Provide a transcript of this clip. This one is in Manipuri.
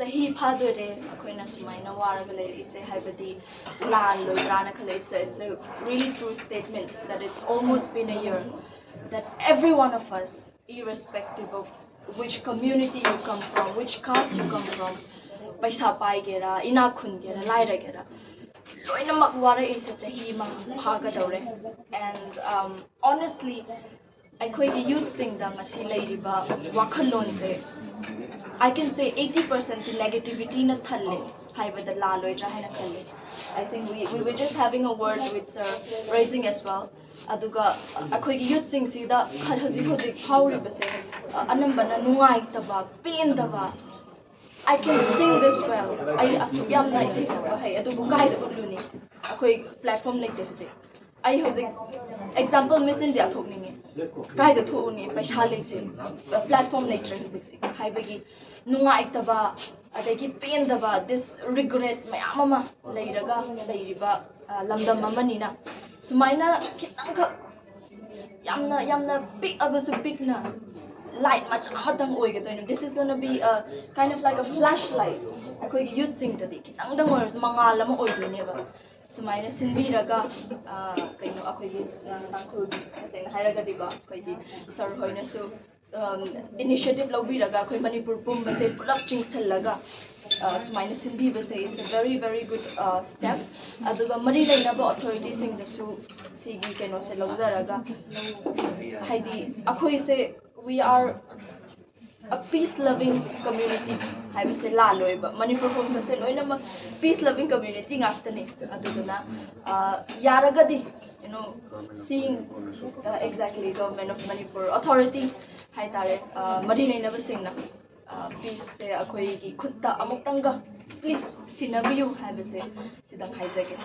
chahi phadore akoina sumaina waraga lerise haibadi lan loidrana khale. It's a really true statement that it's almost been a year that every one of us, irrespective of which community you come from, which caste you come from, paisa pai gera, ina khun gera, laira gera, loinamak wara is chahi ma phaga dore. And honestly, aikoigi youth singda ngasi leiriba wakhalon se I can say 80% the negativity na thalle haibada la loidra haina khalle. I think we were just having a word with Sir raising as well. Aduga akoigi youth sing sida hozik hauri base anambana nungai taba pain taba. I can sing this well. I asu yamna isi samba hai adugu kai da uluni akoi platform naite hozik. I hozik example miss India thokninge kai da thoni paisa leite platform naite hozik haibagi nungai taba adagi pain taba this regret mayam ama leiraga leiriba lamdam amanina sumaina kitang ka yamna big abasu big na light much amatang oigadoino. This is going to be a kind of like a flashlight akoigi youth sing tadi kitang dang oirs mangal ama oidoineba sumaina sinbiraga kaino akoigi tangkhul seng hairaga diba akoigi sir hoina su initiative laubiraga akoi Manipur pumba se pulap chingsallaga sumaina sinbiba se it's a very good step. Aduga mari lainaba authority sing da su sigi kaino se lauzaraga haidi akoi se we are a peace loving community. Haibase la loiba Manipur pumba se loinama peace loving community ngaftani aduguna yaragadi you know seeing exactly government of Manipur authority haitare mari lainaba singna peace se akoi gi khutta amuktanga please sinabiyu haibase sidang haijage.